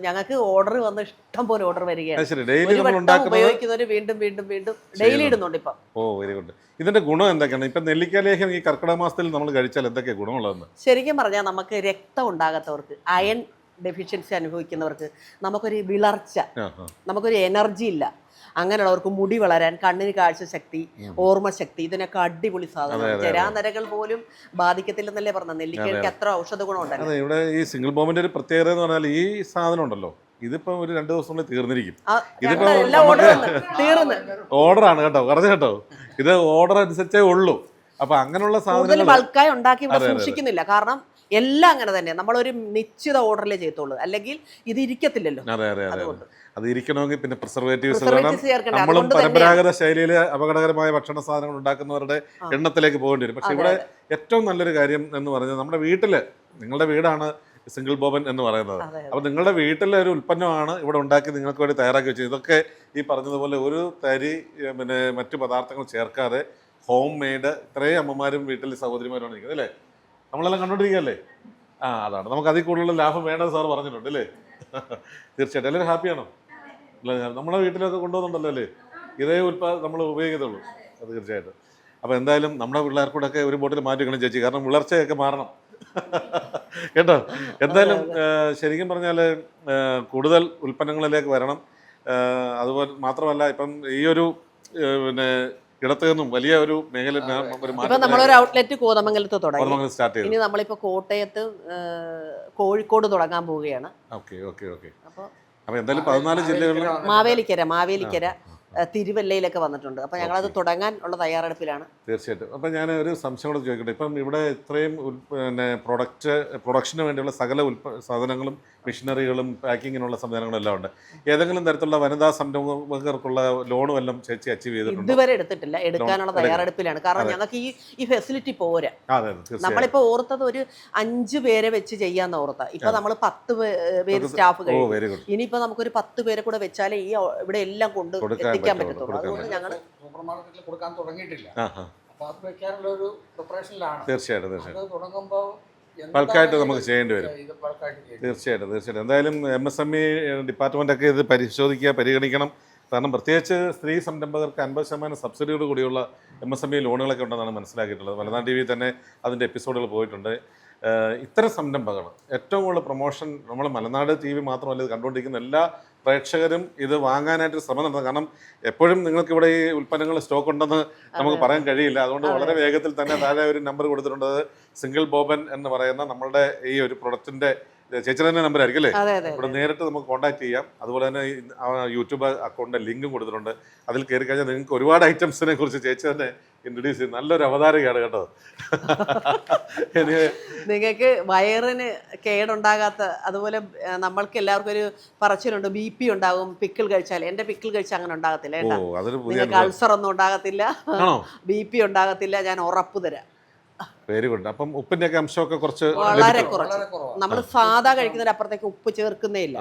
ഞങ്ങൾക്ക് ഓർഡർ വന്ന് ഇഷ്ടം പോലെ ഓർഡർ വരികയാണ്. ശരി, ഡെയിലി നമ്മൾ ഉപയോഗിക്കുന്നവര് വീണ്ടും വീണ്ടും വീണ്ടും ഡെയിലി ഇടുന്നുണ്ട് ഇപ്പൊ. ഓ വെരി ഗുഡ്. ഇതിന്റെ ഗുണം എന്തൊക്കെയാണ്? ഇപ്പൊ നെല്ലിക്ക ലേഹ്യം ഈ കർക്കിടക മാസത്തിൽ നമ്മൾ കഴിച്ചാൽ എന്തൊക്കെ ഗുണമുള്ളതെന്ന്? ശരിക്കും പറഞ്ഞാൽ നമുക്ക് രക്തം ഉണ്ടാകാത്തവർക്ക്, അയൺ ഡെഫിഷ്യൻസി അനുഭവിക്കുന്നവർക്ക്, നമുക്കൊരു വിളർച്ച, നമുക്കൊരു എനർജി ഇല്ല, അങ്ങനെയുള്ളവർക്ക് മുടി വളരാൻ, കണ്ണിന് കാഴ്ചശക്തി, ഓർമ്മശക്തി, ഇതിനൊക്കെ അടിപൊളി സാധനം. ജരാനരകൾ പോലും ബാധിക്കത്തില്ലെന്നല്ലേ പറഞ്ഞത്. നെല്ലിക്കയ്ക്ക് അത്ര ഔഷധ ഗുണം ഉണ്ടല്ലോ. ഇവിടെ ഈ സിംഗിൾ ബോംബിന്റെ ഒരു പ്രത്യേകത എന്ന് പറഞ്ഞാൽ ഈ സാധനം ഉണ്ടല്ലോ, ഇതിപ്പോ ഒരു 2 ദിവസം തീർന്നിരിക്കും. ഇതിപ്പോ ഓർഡറാണ് കേട്ടോ, പറഞ്ഞു കേട്ടോ, ഇത് ഓർഡർ അനുസരിച്ചേ ഉള്ളൂ. അപ്പൊ അങ്ങനെയുള്ള സാധനങ്ങൾ ബൾക്കായി ഉണ്ടാക്കി ഇവിടെ സൂക്ഷിക്കുന്നില്ല. കാരണം എല്ലാം അങ്ങനെ തന്നെ, നമ്മളൊരു നിശ്ചിത ഓർഡറിലേ ചെയ്യത്തുള്ളൂ, അല്ലെങ്കിൽ ഇത് ഇരിക്കത്തില്ലല്ലോ. അതെ അതെ അതെ. അത് ഇരിക്കണമെങ്കിൽ പിന്നെ പ്രിസർവേറ്റീവ്സ് വേണം. നമ്മളും പരമ്പരാഗത ശൈലിയിൽ അപകടകരമായ ഭക്ഷണ സാധനങ്ങൾ ഉണ്ടാക്കുന്നവരുടെ എണ്ണത്തിലേക്ക് പോകേണ്ടി വരും. പക്ഷെ ഇവിടെ ഏറ്റവും നല്ലൊരു കാര്യം എന്ന് പറഞ്ഞാൽ നമ്മുടെ വീട്ടില്, നിങ്ങളുടെ വീടാണ് സിംഗിൾ ബോബൻ എന്ന് പറയുന്നത്. അപ്പോൾ നിങ്ങളുടെ വീട്ടിലെ ഒരു ഉൽപ്പന്നമാണ് ഇവിടെ ഉണ്ടാക്കി നിങ്ങൾക്ക് വേണ്ടി തയ്യാറാക്കി വെച്ചത്. ഇതൊക്കെ ഈ പറഞ്ഞതുപോലെ ഒരു തരി പിന്നെ മറ്റു പദാർത്ഥങ്ങൾ ചേർക്കാതെ ഹോം മെയ്ഡ്, ഇത്രയും അമ്മമാരും വീട്ടിൽ സഹോദരിമാരുമാണ് ഇരിക്കുന്നത് അല്ലേ? നമ്മളെല്ലാം കണ്ടോണ്ടിരിക്കുകയല്ലേ? അതാണ് നമുക്ക് അതിൽ കൂടുതലുള്ള ലാഭം വേണ്ടത് സാർ പറഞ്ഞിട്ടുണ്ട് അല്ലേ? തീർച്ചയായിട്ടും. എല്ലാവരും ഹാപ്പിയാണോ? നമ്മളെ വീട്ടിലൊക്കെ കൊണ്ടുപോകുന്നുണ്ടല്ലോ അല്ലേ? ഇതേ നമ്മൾ ഉപയോഗിക്കത്തുള്ളൂ. അത് തീർച്ചയായിട്ടും. അപ്പോൾ എന്തായാലും നമ്മുടെ പിള്ളേർക്കൂടെയൊക്കെ ഒരു ബോട്ടിൽ മാറ്റി വെക്കണം ചേച്ചി, കാരണം വിളർച്ചയൊക്കെ മാറണം കേട്ടോ. എന്തായാലും ശരിക്കും പറഞ്ഞാൽ കൂടുതൽ ഉൽപ്പന്നങ്ങളിലേക്ക് വരണം. അതുപോലെ മാത്രമല്ല ഇപ്പം ഈ ഒരു പിന്നെ ഇടത്തു നിന്നും വലിയ ഒരു മേഖല നമ്മളൊരു ഔട്ട്ലെറ്റ് കോതമംഗലത്ത് തുടങ്ങി. സ്റ്റാർട്ട് ചെയ്തു. ഇനി നമ്മളിപ്പോ കോട്ടയത്ത്, കോഴിക്കോട് തുടങ്ങാൻ പോവുകയാണ്. Okay okay okay. അപ്പൊ എന്തായാലും 14 ജില്ലകളിൽ മാവേലിക്കര, തിരുവല്ലയിലൊക്കെ വന്നിട്ടുണ്ട്. അപ്പോൾ ഞങ്ങളത് തുടങ്ങാൻ ഉള്ള തയ്യാറെടുപ്പിലാണ്. തീർച്ചയായിട്ടും. അപ്പം ഞാൻ ഒരു സംശയം കൂടെ ചോദിക്കട്ടെ. ഇപ്പം ഇവിടെ ഇത്രയും പിന്നെ പ്രൊഡക്ഷന് വേണ്ടിയുള്ള സകല സാധനങ്ങളും മെഷീനറികളും പാക്കിങ്ങിനുള്ള സംവിധാനങ്ങളും എല്ലാം ഉണ്ട്. ഏതെങ്കിലും തരത്തിലുള്ള വനിതാ സംരംഭകർക്കുള്ള ലോണും എല്ലാം ചേച്ചി അച്ചീവ് ചെയ്തിട്ടുണ്ട്? ഇതുവരെ എടുത്തിട്ടില്ല, എടുക്കാനുള്ള തയ്യാറെടുപ്പിലാണ്. കാരണം ഞങ്ങൾക്ക് ഈ ഫെസിലിറ്റി പോരാ. നമ്മളിപ്പോൾ ഓർത്തത് ഒരു 5 പേരെ വെച്ച് ചെയ്യാന്ന് ഓർത്ത. ഇപ്പൊ നമ്മൾ 10 പേര് സ്റ്റാഫ് കഴിയും. ഇനിയിപ്പോ നമുക്കൊരു 10 പേരെ കൂടെ വെച്ചാലേ ഈ ഇവിടെ എല്ലാം കൊണ്ട് എത്തിക്കാൻ പറ്റത്തുള്ളൂ. അതുകൊണ്ട് ഞങ്ങൾ സൂപ്പർ മാർക്കറ്റിൽ കൊടുക്കാൻ തുടങ്ങിയിട്ടില്ല. അപ്പൊ അത് വെക്കാനുള്ള ഒരു പ്രിപ്പറേഷനിലാണ്. തീർച്ചയായിട്ടും തുടങ്ങുമ്പോൾ ബൾക്കായിട്ട് നമുക്ക് ചെയ്യേണ്ടി വരും. തീർച്ചയായിട്ടും. എന്തായാലും MSME ഡിപ്പാർട്ട്മെൻ്റൊക്കെ ഇത് പരിഗണിക്കണം. കാരണം പ്രത്യേകിച്ച് സ്ത്രീ സംരംഭകർക്ക് 50% സബ്സിഡിയോട് കൂടിയുള്ള MSME ലോണുകളൊക്കെ ഉണ്ടെന്നാണ് മനസ്സിലാക്കിയിട്ടുള്ളത്. മലനാട് TV തന്നെ അതിൻ്റെ എപ്പിസോഡുകൾ പോയിട്ടുണ്ട്. ഇത്തരം സംരംഭങ്ങൾ ഏറ്റവും കൂടുതൽ പ്രൊമോഷൻ നമ്മൾ മലനാട് TV മാത്രമല്ല ഇത് കണ്ടുകൊണ്ടിരിക്കുന്ന എല്ലാ പ്രേക്ഷകരും ഇത് വാങ്ങാനായിട്ട് ശ്രമം നടത്തുന്നത്. കാരണം എപ്പോഴും നിങ്ങൾക്ക് ഇവിടെ ഈ ഉൽപ്പന്നങ്ങൾ സ്റ്റോക്ക് ഉണ്ടെന്ന് നമുക്ക് പറയാൻ കഴിയില്ല. അതുകൊണ്ട് വളരെ വേഗത്തിൽ തന്നെ താഴെ ഒരു നമ്പർ കൊടുത്തിട്ടുണ്ട്. സിംഗിൾ ബോബൻ എന്ന് പറയുന്ന നമ്മളുടെ ഈ ഒരു പ്രൊഡക്റ്റിൻ്റെ ചേച്ചിയുടെ തന്നെ നമ്പർ ആയിരിക്കും അല്ലേ? ഇവിടെ നേരിട്ട് നമുക്ക് കോൺടാക്ട് ചെയ്യാം. അതുപോലെ തന്നെ യൂട്യൂബ് അക്കൗണ്ടിൻ്റെ ലിങ്കും കൊടുത്തിട്ടുണ്ട്. അതിൽ കയറി കഴിഞ്ഞാൽ നിങ്ങൾക്ക് ഒരുപാട് ഐറ്റംസിനെ കുറിച്ച് ചേച്ചി തന്നെ ഇൻട്രൊഡ്യൂസ് ചെയ്യും. നല്ലൊരു അവതാരകയാണ് കേട്ടോ. നിങ്ങൾക്ക് വയറിന് കേടുണ്ടാകാത്ത, അതുപോലെ നമ്മൾക്ക് എല്ലാവർക്കും ഒരു പറച്ചിലുണ്ട്, BP ഉണ്ടാകും പിക്കിൾ കഴിച്ചാൽ. എൻ്റെ പിക്കിൾ കഴിച്ചാൽ അങ്ങനെ ഉണ്ടാകത്തില്ല. നിങ്ങൾക്ക് അൾസർ ഒന്നും ഉണ്ടാകത്തില്ല, BP ഉണ്ടാകത്തില്ല, ഞാൻ ഉറപ്പ് തരാം. Very good. അപ്പം ഉപ്പിന്റെ ഒക്കെ അംശമൊക്കെ കുറച്ച് വളരെ കുറച്ച്. നമ്മൾ സാധാ കഴിക്കുന്നതിന് അപ്പുറത്തേക്ക് ഉപ്പ് ചേർക്കുന്നേ ഇല്ല.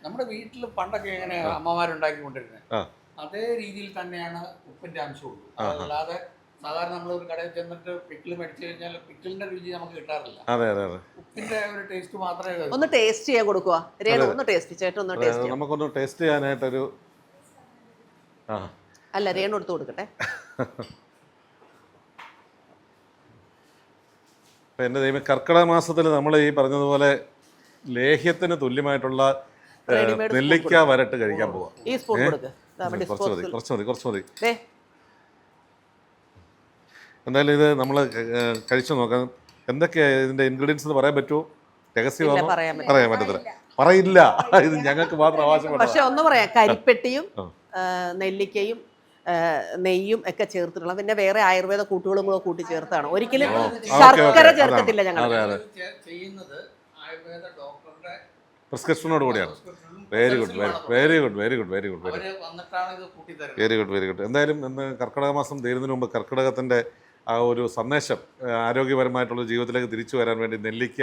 നമ്മുടെ വീട്ടിൽ പണ്ടൊക്കെ എങ്ങനെ അമ്മമാരുണ്ടാക്കിക്കൊണ്ടിരുന്നത് അതേ രീതിയിൽ തന്നെയാണ് ഉപ്പിന്റെ അംശമുള്ളൂ. അല്ലാതെ സാധാരണ നമ്മൾ ഒരു കടയിൽ ചെന്നിട്ട് പിക്കിൾ മേടിച്ചു കഴിഞ്ഞാൽ പിക്കിളിന്റെ രുചി നമുക്ക് കിട്ടാറില്ല. അതെ അതെ അതെ, ഉപ്പിന്റെ ഒരു ടേസ്റ്റ് മാത്രമേ വരൂ. ഒന്ന് ടേസ്റ്റ് ചെയ്യാൻ കൊടുക്കുക. രേണു ഒന്ന് ടേസ്റ്റ്, ചേട്ടൻ ഒന്ന് ടേസ്റ്റ് ചെയ്യാം. നമുക്കൊന്ന് ടേസ്റ്റ് ചെയ്യാനായിട്ടൊരു അല്ല, രേണു എടുത്ത് കൊടുക്കട്ടെ. അപ്പം എൻ്റെ ദൈവം, കർക്കിടക മാസത്തിൽ നമ്മൾ ഈ പറഞ്ഞതുപോലെ ലേഹ്യത്തിന് തുല്യമായിട്ടുള്ള നെല്ലിക്ക വരട്ട് കഴിക്കാൻ പോവാം. ഈ സ്പൂൺ കൊടുക്ക്. കുറച്ച് മതി. എന്തായാലും ഇത് നമ്മൾ കഴിച്ചു നോക്കാം. എന്തൊക്കെയാണ് ഇതിൻ്റെ ഇൻഗ്രീഡിയൻസ് എന്ന് പറയാൻ പറ്റുമോ? രഹസ്യമാണോ? പറയാൻ പറ്റത്തില്ല. പറയില്ല, ഇത് ഞങ്ങൾക്ക് മാത്രം ആവശ്യമാണ്. പക്ഷെ ഒന്ന് പറയാം, കരിപ്പെട്ടിയും നെല്ലിക്കയും നെയ്യും ഒക്കെ ചേർത്തിട്ടുള്ള, പിന്നെ വേറെ ആയുർവേദ കൂട്ടുകളും കൂടെ കൂട്ടി ചേർത്താണ്. ഒരിക്കലും ശർക്കര ചേർക്കത്തില്ല ഞങ്ങൾ. ചെയ്യുന്നത് ആയുർവേദ ഡോക്ടറുടെ പ്രിസ്ക്രിപ്ഷനോട് കൂടിയാണ്. Very good. എന്തായാലും ഇന്ന് കർക്കിടക മാസം തീരുന്നതിന് മുമ്പ് കർക്കിടകത്തിൻ്റെ ആ ഒരു സന്ദേശം ആരോഗ്യപരമായിട്ടുള്ള ജീവിതത്തിലേക്ക് തിരിച്ചു വരാൻ വേണ്ടി നെല്ലിക്ക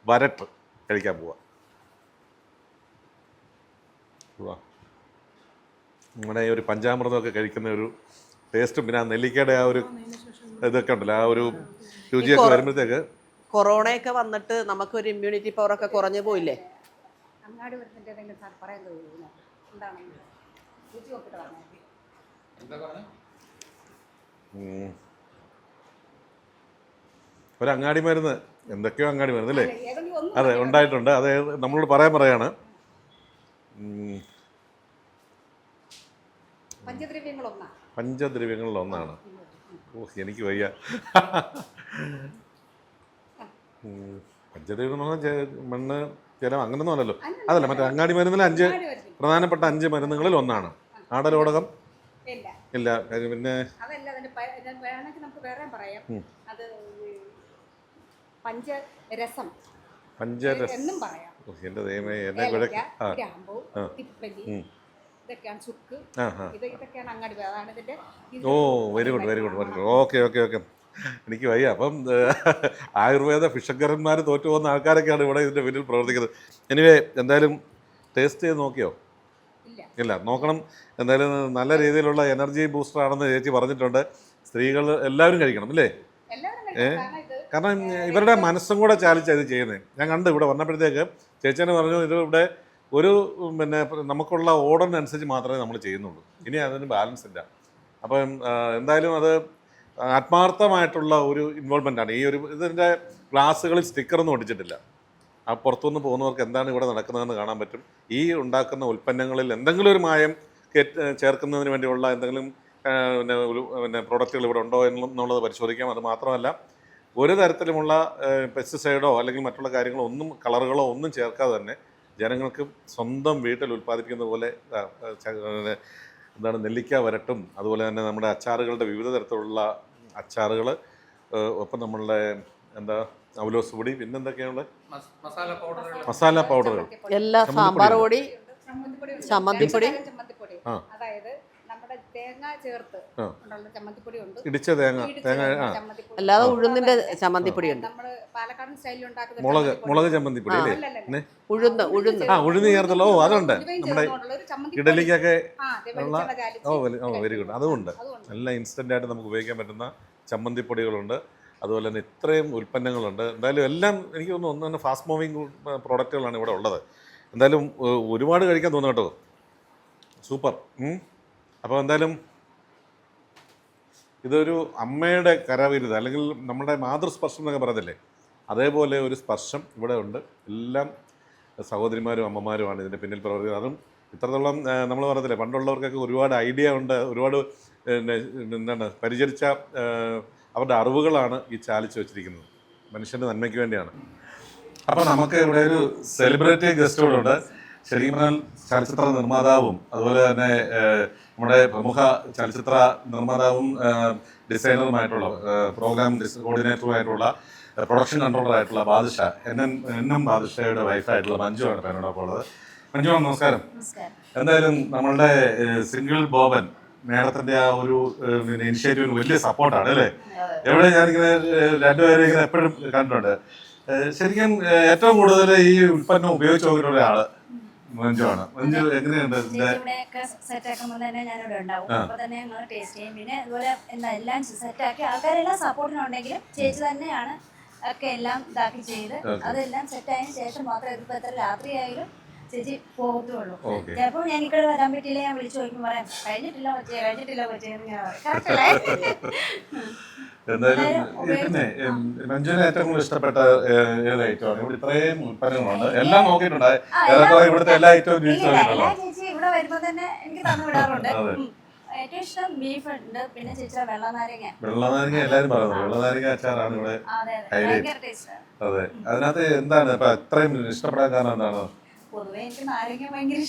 വരട്ട് കഴിക്കാൻ പോവാം. നമ്മുടെ ഈ ഒരു പഞ്ചാമൃതമൊക്കെ കഴിക്കുന്ന ഒരു ടേസ്റ്റും പിന്നെ ആ നെല്ലിക്കയുടെ ആ ഒരു ഇതൊക്കെ ഉണ്ടല്ലോ, ആ ഒരു രുചിയൊക്കെ വരുമ്പോഴത്തേക്ക്. കൊറോണയൊക്കെ വന്നിട്ട് നമുക്കൊരു ഇമ്മ്യൂണിറ്റി പവറൊക്കെ കുറഞ്ഞു പോയില്ലേ? അങ്ങാടി വരുന്നതിൻ്റെ എന്തെങ്കിലും സാർ പറയാൻ കഴിയുമോ? എന്താണ് രുചി നോക്കിയിട്ട് പറഞ്ഞാൽ ഒരു അങ്ങാടി മരുന്ന്, എന്തൊക്കെയോ അങ്ങാടി മരുന്ന് അല്ലേ? അതെ, ഉണ്ടായിട്ടുണ്ട്. അത് നമ്മളോട് പറയാണ്. പഞ്ചദ്രവ്യങ്ങളിൽ ഒന്നാണ്. എനിക്ക് വയ്യ. പഞ്ചദ്രവ്യം എന്ന് പറഞ്ഞാൽ മണ്ണ്, ജലം, അങ്ങനൊന്നും അല്ലല്ലോ. അതല്ല, മറ്റേ അങ്ങാടി മരുന്നിൽ 5 പ്രധാനപ്പെട്ട 5 മരുന്നുകളിൽ ഒന്നാണ്. ആടലോടകം ഇല്ല. പിന്നെ പഞ്ചരസം എന്നും പറയാം. എൻ്റെ ദൈവമേ, എന്നെ ഇതൊക്കെയാണ് ചുക്ക്. ഇതൊക്കെയാണ് അങ്ങാടി. അതാണ് ഇതിന്റെ. ഓ, വെരി ഗുഡ്. ഓക്കെ. എനിക്ക് വയ്യ. അപ്പം ആയുർവേദ ഭിഷക്കരന്മാർ തോറ്റു പോകുന്ന ആൾക്കാരൊക്കെയാണ് ഇവിടെ ഇതിൻ്റെ പിന്നിൽ പ്രവർത്തിക്കുന്നത്. എനിവേ, എന്തായാലും ടേസ്റ്റ് ചെയ്ത് നോക്കിയോ? ഇല്ല, നോക്കണം. എന്തായാലും നല്ല രീതിയിലുള്ള എനർജി ബൂസ്റ്റർ ആണെന്ന് ചേച്ചി പറഞ്ഞിട്ടുണ്ട്. സ്ത്രീകൾ എല്ലാവരും കഴിക്കണം അല്ലേ? കാരണം ഇവരുടെ മനസ്സും കൂടെ ചാലിച്ചാണ് ഇത് ചെയ്യുന്നത്. ഞാൻ കണ്ട് ഇവിടെ വന്നപ്പോഴത്തേക്ക് ചേച്ചീനെ പറഞ്ഞു, ഇത് ഇവിടെ ഒരു പിന്നെ നമുക്കുള്ള ഓർഡറിനനുസരിച്ച് മാത്രമേ നമ്മൾ ചെയ്യുന്നുള്ളൂ. ഇനി അതിന് ബാലൻസ് ഇല്ല. അപ്പം എന്തായാലും അത് ആത്മാർത്ഥമായിട്ടുള്ള ഒരു ഇൻവോൾവ്മെൻ്റാണ്. ഈ ഒരു ഇതിൻ്റെ ഗ്ലാസ്സുകളിൽ സ്റ്റിക്കറൊന്നും ഒട്ടിച്ചിട്ടില്ല. ആ പുറത്തുനിന്ന് പോകുന്നവർക്ക് എന്താണ് ഇവിടെ നടക്കുന്നതെന്ന് കാണാൻ പറ്റും. ഈ ഉണ്ടാക്കുന്ന ഉൽപ്പന്നങ്ങളിൽ എന്തെങ്കിലും ഒരു മായം ചേർക്കുന്നതിന് വേണ്ടിയുള്ള എന്തെങ്കിലും പിന്നെ പ്രോഡക്റ്റുകൾ ഇവിടെ ഉണ്ടോ എന്നുള്ളത് പരിശോധിക്കാം. അത് മാത്രമല്ല, ഒരു തരത്തിലുമുള്ള പെസ്റ്റിസൈഡോ അല്ലെങ്കിൽ മറ്റുള്ള കാര്യങ്ങളോ ഒന്നും, കളറുകളോ ഒന്നും ചേർക്കാതെ തന്നെ ജനങ്ങൾക്ക് സ്വന്തം വീട്ടിൽ ഉൽപ്പാദിപ്പിക്കുന്ന പോലെ എന്താണ് നെല്ലിക്ക വരട്ടും, അതുപോലെ തന്നെ നമ്മുടെ അച്ചാറുകളുടെ വിവിധ തരത്തിലുള്ള അച്ചാറുകൾ, ഒപ്പം നമ്മളുടെ എന്താ അവലോസ് പൊടി, പിന്നെന്തൊക്കെയാണ് മസാല പൗഡറുകൾ, എല്ലാ സാമ്പാർ പൊടി, ചമ്മന്തിപ്പൊടി, അതായത് നമ്മുടെ തേങ്ങ ചേർത്ത് ചമ്മന്തിപ്പൊടി ഉണ്ട്, ഇടിച്ച തേങ്ങ, അല്ലാതെ ഉഴുന്നിന്റെ ചമ്മന്തിപ്പൊടി ഉണ്ട്. നമ്മള് പാലക്കാടൻ സ്റ്റൈലിൽ ഉണ്ടാക്കുന്ന മുളക് ചമ്മന്തിപ്പൊടി അല്ലേ? ഉഴുന്ന് ചേർത്തല്ലോ. ഓ, അതുണ്ട് നമ്മുടെ ഇഡലിക്കൊക്കെ ഉള്ള. Very good. അതുകൊണ്ട് നല്ല ഇൻസ്റ്റന്റ് ആയിട്ട് നമുക്ക് ഉപയോഗിക്കാൻ പറ്റുന്ന ചമ്മന്തിപ്പൊടികളുണ്ട്. അതുപോലെ തന്നെ ഇത്രയും ഉൽപ്പന്നങ്ങളുണ്ട്. എന്തായാലും എല്ലാം എനിക്ക് തോന്നുന്നു ഒന്ന് തന്നെ ഫാസ്റ്റ് മൂവിങ് പ്രോഡക്റ്റുകളാണ് ഇവിടെ ഉള്ളത്. എന്തായാലും ഒരുപാട് കഴിക്കാൻ തോന്നുന്നു കേട്ടോ. സൂപ്പർ. അപ്പോൾ എന്തായാലും ഇതൊരു അമ്മയുടെ കരവിരുത്, അല്ലെങ്കിൽ നമ്മുടെ മാതൃസ്പർശം എന്നൊക്കെ പറയത്തില്ലേ, അതേപോലെ ഒരു സ്പർശം ഇവിടെ ഉണ്ട്. എല്ലാം സഹോദരിമാരും അമ്മമാരുമാണ് ഇതിൻ്റെ പിന്നിൽ പ്രവർത്തിക്കുന്നത്. അതും ഇത്രത്തോളം നമ്മൾ പറയത്തില്ലേ, പണ്ടുള്ളവർക്കൊക്കെ ഒരുപാട് ഐഡിയ ഉണ്ട്, ഒരുപാട് എന്താണ് പരിചരിച്ച അവരുടെ അറിവുകളാണ് ഈ ചാലിച്ച് വെച്ചിരിക്കുന്നത്. മനുഷ്യൻ്റെ നന്മയ്ക്ക് വേണ്ടിയാണ്. അപ്പോൾ നമുക്ക് ഇവിടെ ഒരു സെലിബ്രിറ്റി ഗസ്റ്റോടുണ്ട്. ശരിക്കും പറഞ്ഞാൽ ചലച്ചിത്ര നിർമ്മാതാവും അതുപോലെ തന്നെ നമ്മുടെ പ്രമുഖ ചലച്ചിത്ര നിർമ്മാതാവും ഡിസൈനറുമായിട്ടുള്ള പ്രോഗ്രാം കോർഡിനേറ്ററുമായിട്ടുള്ള പ്രൊഡക്ഷൻ കൺട്രോളറായിട്ടുള്ള ബാദുഷ, എന്നും ബാദുഷയുടെ വൈഫായിട്ടുള്ള മഞ്ജുവാണ് പേരോടൊപ്പം ഉള്ളത്. മഞ്ജു, നമസ്കാരം. എന്തായാലും നമ്മളുടെ സിംഗിൾ ബോബൻ മേഡത്തിന്റെ ആ ഒരു ഇനിഷ്യേറ്റീവിന് വലിയ സപ്പോർട്ടാണ് അല്ലേ? എവിടെ ഞാനിങ്ങനെ രണ്ടുപേരും ഇങ്ങനെ എപ്പോഴും കണ്ടിട്ടുണ്ട്. ശരിക്കും ഏറ്റവും കൂടുതൽ ഈ ഉൽപ്പന്നം ഉപയോഗിച്ച് നോക്കിയിട്ടുള്ള ആള് മഞ്ജുവാണ്. മഞ്ജു എങ്ങനെയുണ്ട് ഇതിന്റെ? ഇവിടെയൊക്കെ സെറ്റ് ആക്കുമ്പോൾ തന്നെ ഞാനിവിടെ ഉണ്ടാവും. അപ്പൊ തന്നെ ഞങ്ങൾ ടേസ്റ്റ് ചെയ്യും. പിന്നെ അതുപോലെ എല്ലാം സെറ്റ് ആക്കി ആൾക്കാരെല്ലാം സപ്പോർട്ടിനുണ്ടെങ്കിലും ചേച്ചി തന്നെയാണ് ഒക്കെ എല്ലാം ഇതാക്കി ചെയ്ത് അതെല്ലാം സെറ്റ് ആയതിനു ശേഷം മാത്രമേ ഇതിപ്പോ എത്ര രാത്രിയായാലും ചേച്ചി പോകത്തുള്ളൂ. ചിലപ്പോൾ ഞാൻ ഇവിടെ വരാൻ പറ്റിയില്ല, ഞാൻ വിളിച്ചു ചോദിക്കും, പറയാം കഴിഞ്ഞിട്ടില്ല കൊച്ചേ എന്തായാലും പിന്നെ മഞ്ജുവിന് ഏറ്റവും കൂടുതൽ ഇഷ്ടപ്പെട്ട ഏത് ഐറ്റമാണ്? ഇവിടെ ഇത്രയും ഉൽപ്പന്നങ്ങളുണ്ട്, എല്ലാം നോക്കിയിട്ടുണ്ട്, ഇവിടുത്തെ എല്ലാ ഐറ്റവും ചേച്ചി ഇവിടെ വരുമ്പോ തന്നെ എനിക്ക് തന്നു വിടാറുണ്ട്. ഏറ്റവും ഇഷ്ടം ബീഫ് ഉണ്ട്, പിന്നെ ചേച്ചിയുടെ വെള്ളനാരങ്ങ എല്ലാരും പറയുന്നത് വെള്ളനാരങ്ങ അച്ചാറാണ് ഇവിടെ ഹൈലൈറ്റ്. അതെ, അതിനകത്ത് എന്താണ് ഇപ്പൊ ഇത്രയും ഇഷ്ടപ്പെടാൻ കാരണം എന്താണ്? പൊതുവെ എനിക്ക് നാരങ്ങ ഭയങ്കര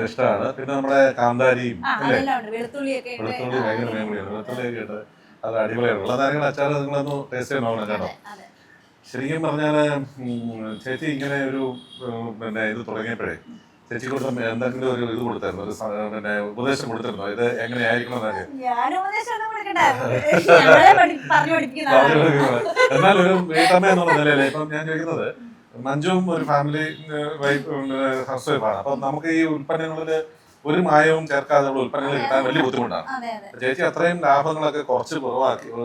ഇഷ്ടമാണ്. പിന്നെ നമ്മുടെ കാന്താരിയും വെളുത്തുള്ളിയൊക്കെ ഭയങ്കര മേഖലയാണ്. വെളുത്തുള്ളിയൊക്കെ ഇട്ട് അത് അടിപൊളിയാണ്. വെള്ളനാരങ്ങ അച്ചാർ നിങ്ങളൊന്ന് ടേസ്റ്റ് ചെയ്യണം കേട്ടോ. ശരിക്കും പറഞ്ഞാല് ചേച്ചി ഇങ്ങനെ ഒരു പിന്നെ ഇത് തുടങ്ങിയപ്പോഴേ ചേച്ചി കൊടുത്ത എന്തെങ്കിലും ഒരു ഇത് കൊടുത്തായിരുന്നു, ഒരു പിന്നെ ഉപദേശം കൊടുത്തിരുന്നോ ഇത് എങ്ങനെയായിരിക്കണം എന്നൊക്കെ? എന്നാൽ ഒരു വീട്ടമ്മ എന്നുള്ള നിലയില് ഇപ്പം ഞാൻ ചോദിക്കുന്നത്, മഞ്ജുവും ഒരു ഫാമിലി ഹൗസ് വൈഫാണ്. അപ്പം നമുക്ക് ഈ ഉൽപ്പന്നങ്ങളില് ഒരു മായവും ചേർക്കാതെ ഉൽപ്പന്നങ്ങൾ കിട്ടാൻ വലിയ ബുദ്ധിമുട്ടാണ്. ചേച്ചി അത്രയും ലാഭങ്ങളൊക്കെ കുറച്ച്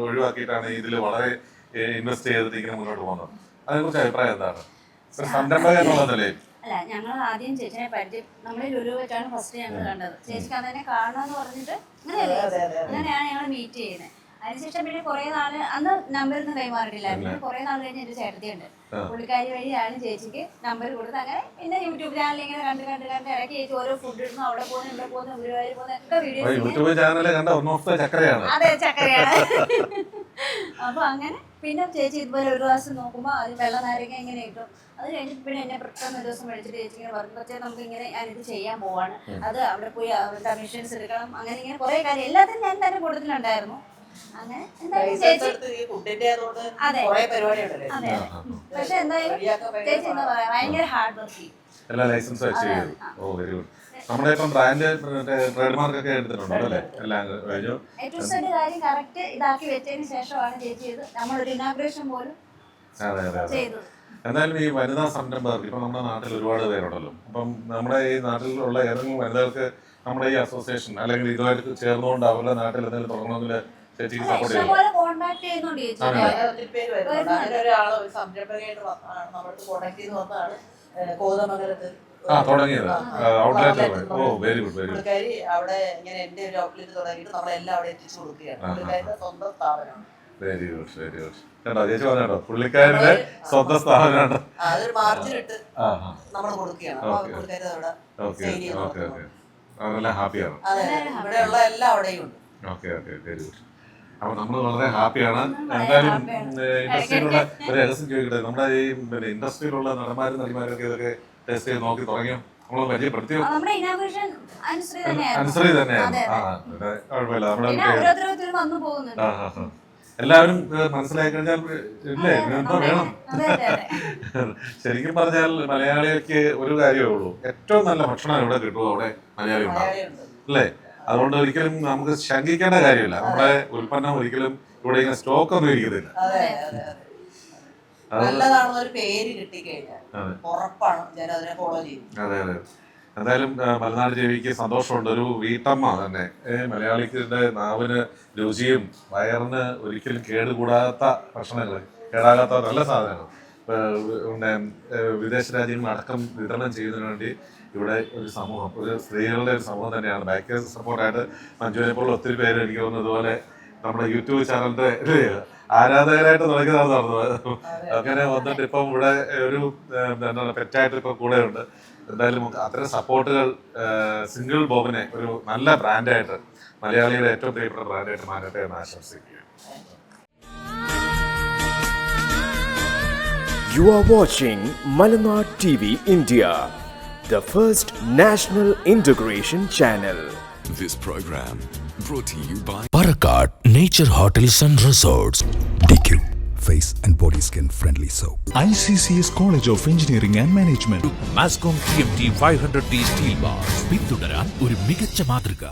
ഒഴിവാക്കിയിട്ടാണ് ഇതിൽ വളരെ ഇൻവെസ്റ്റ് ചെയ്തിട്ട് ഇങ്ങനെ മുന്നോട്ട് പോകുന്നത്. അതിനെക്കുറിച്ച് അഭിപ്രായം എന്താണ്? ഒരു സംരംഭക എന്നുള്ള നിലയിൽ. അല്ല, ഞങ്ങൾ ആദ്യം ചേച്ചിനെ പരിചയം നമ്മൾ ലുലു വെച്ചാണ് ഫസ്റ്റ് ഞങ്ങൾ കണ്ടത്. ചേച്ചിക്ക് അതിനെ കാണാന്ന് പറഞ്ഞിട്ട് അങ്ങനെയാണ് ഞങ്ങൾ മീറ്റ് ചെയ്യുന്നത്. അതിനുശേഷം പിന്നെ കുറെ നാള് അന്ന് നമ്പറൊന്നും കൈമാറിയിട്ടില്ലായിരുന്നു. പിന്നെ കുറെ നാൾ കഴിഞ്ഞ് എന്റെ ചേട്ടത്തിയുണ്ട്, പുള്ളിക്കാരി വഴിയാണ് ചേച്ചിക്ക് നമ്പർ കൊടുത്ത്. അങ്ങനെ പിന്നെ യൂട്യൂബ് ചാനൽ ഇങ്ങനെ കണ്ട് ഇടയ്ക്ക് ചേച്ചി ഓരോ ഫുഡ് ഇടുന്നു, അവിടെ പോകുന്നു ഇവിടെ പോകുന്നു ഗുരുവായൂർ പോകുന്ന ഒക്കെ വീഡിയോസ്. അതെ, ചക്കരയാണ്. അപ്പൊ അങ്ങനെ പിന്നെ ചേച്ചി ഇതുപോലെ ഒരു പ്രാവശ്യം നോക്കുമ്പോൾ അത് വെള്ളനാരങ്ങ ഇങ്ങനെ കിട്ടും. അത് കഴിഞ്ഞിട്ട് പിന്നെ എന്നെ പെട്ടെന്ന് ഒരു ദിവസം വിളിച്ചിട്ട് ചേച്ചി ഇങ്ങനെ പറഞ്ഞു, പക്ഷേ നമുക്ക് ഇങ്ങനെ ഞാനിത് ചെയ്യാൻ പോവാണ്, അത് അവിടെ പോയി കമ്മീഷൻസ് എടുക്കണം, അങ്ങനെ ഇങ്ങനെ കുറെ കാര്യം എല്ലാത്തിനും ഞാൻ തന്നെ കൊടുത്തിട്ടുണ്ടായിരുന്നു. അങ്ങനെ എന്തായാലും ചേച്ചി അതെ അതെ. പക്ഷെ എന്തായാലും ചേച്ചി എന്താ പറയാ, ഭയങ്കര ഹാർഡ് വർക്ക്. എല്ലാ ലൈസൻസും അച്ചീവ് ചെയ്തു. ഓ വെരി ഗുഡ്. നമ്മുടെ ഇപ്പം ബ്രാൻഡ് ട്രേഡ് മാർക്ക് ഒക്കെ എടുത്തിട്ടുണ്ടോ അല്ലേ? എല്ലാം കഴിഞ്ഞു. ഏറ്റവും ചെറിയ കാര്യം കറക്റ്റ് ഇതാക്കി വെച്ചതിന് ശേഷമാണ് ചേച്ചി ഇത് നമ്മളൊരു ഇനാഗ്രേഷൻ പോലും ചെയ്തത്. എന്തായാലും ഈ വനിതാ സംരംഭകർക്ക് ഇപ്പം നമ്മുടെ നാട്ടിൽ ഒരുപാട് പേരുണ്ടല്ലോ. അപ്പം നമ്മുടെ ഈ നാട്ടിലുള്ള ഏതെങ്കിലും വനിതകൾക്ക് നമ്മുടെ ഈ അസോസിയേഷൻ അല്ലെങ്കിൽ ഇതുമായിട്ട് ചേർന്നുകൊണ്ട് അവരുടെ നാട്ടിൽ എന്തെങ്കിലും തുടങ്ങണമെങ്കിൽ ചേച്ചിക്ക് സപ്പോർട്ട് ചെയ്യും. കോൺടാക്ട് ചെയ്യുന്നുണ്ട് ചേച്ചി. തുടങ്ങിയത് ഔട്ട്ലെറ്റ്. ഓ വെരി ഗുഡ് വെരി ഗുഡ്. അവിടെ ഇങ്ങനെ എന്റെ ഒരു ഔട്ട്ലെറ്റ് തുടങ്ങിയിട്ട് നമ്മളെല്ലാം അവിടെ എത്തിച്ചു കൊടുക്കുകയാണ്. സ്വന്തം സ്ഥാപനം. Very good very good. കേട്ടോ ചേച്ചി പറഞ്ഞോ, പുള്ളിക്കാരുടെ സ്വന്തം സ്ഥാപനമാണ്. അതൊരു മാർജിനിട്ട് നമ്മൾ കൊടുക്കുകയാണ്. അവരെല്ലാം ഹാപ്പിയാണ്. ഇവിടെയുള്ള എല്ലാം അവിടെയും ഉണ്ട്. Okay okay very good. അപ്പൊ നമ്മൾ വളരെ ഹാപ്പിയാണ്. എന്തായാലും ഇൻഡസ്ട്രിയിലുള്ള ഒരു രഹസ്യം ചോദിക്കട്ടെ, നമ്മുടെ ഈ പിന്നെ ഇൻഡസ്ട്രിയിലുള്ള നടന്മാരും നടിമാരൊക്കെ ഇതൊക്കെ ടേസ്റ്റ് ചെയ്ത് നോക്കി തുടങ്ങിയോ? നമ്മൾ പരിചയപ്പെടുത്തിയോ? അനുസരി തന്നെയാണ്. കുഴപ്പമില്ല. എല്ലാവരും മനസ്സിലാക്കി കഴിഞ്ഞാൽ ഇല്ലേ എന്തോ വേണം. ശരിക്കും പറഞ്ഞാൽ മലയാളിക്ക് ഒരു കാര്യമേ ഉള്ളൂ, ഏറ്റവും നല്ല ഭക്ഷണം എവിടെ കിട്ടുമോ അവിടെ മലയാളി ഉണ്ടാവും അല്ലേ? അതുകൊണ്ട് ഒരിക്കലും നമുക്ക് ശങ്കിക്കേണ്ട കാര്യമില്ല. നമ്മുടെ ഉൽപ്പന്നം ഒരിക്കലും ഇവിടെ ഇങ്ങനെ സ്റ്റോക്ക് ഒന്നും ഇരിക്കുന്നില്ല. അതെ അതെ. എന്തായാലും മലനാട് ദേവിക്ക് സന്തോഷമുണ്ട്. ഒരു വീട്ടമ്മ തന്നെ മലയാളിയുടെ നാവിന് രുചിയും വയറിന് ഒരിക്കലും കേടുകൂടാത്ത ഭക്ഷണങ്ങൾ, കേടാകാത്ത നല്ല സാധനങ്ങൾ പിന്നെ വിദേശ രാജ്യങ്ങളിൽ അടക്കം വിതരണം ചെയ്യുന്നതിന് വേണ്ടി ഇവിടെ ഒരു സമൂഹം, ഒരു സ്ത്രീകളുടെ ഒരു സമൂഹം തന്നെയാണ് ബാക്ക് സപ്പോർട്ടായിട്ട്. മഞ്ജുവിനെ പോലുള്ള ഒത്തിരി പേര് എനിക്ക് തോന്നുന്നു ഇതുപോലെ നമ്മുടെ യൂട്യൂബ് ചാനലിന്റെ ആരാധകരായിട്ട് തുടങ്ങിയതാണ് നടന്നത്. അങ്ങനെ വന്നിട്ട് ഇപ്പം ഇവിടെ ഒരു എന്താണ് പെറ്റായിട്ട് ഇപ്പം കൂടെ ഉണ്ട്. എന്തായാലും അത്തരം സപ്പോർട്ടുകൾ സിംഗിൾ ബോബിനെ ഒരു നല്ല ബ്രാൻഡായിട്ട്, മലയാളിയുടെ ഏറ്റവും പ്രിയപ്പെട്ട ബ്രാൻഡായിട്ട് മാറട്ടെ എന്ന് ആശംസിക്കുക. You are watching Malanad TV India, the first national integration channel. This program brought to you by Parakat Nature Hotels and Resorts. DQ Face and Body Skin Friendly Soap. ICCS College of Engineering and Management. Mascom TMT 500D Steel Bars. പിന്തുടരാൻ ഒരു മികച്ച മാതൃക.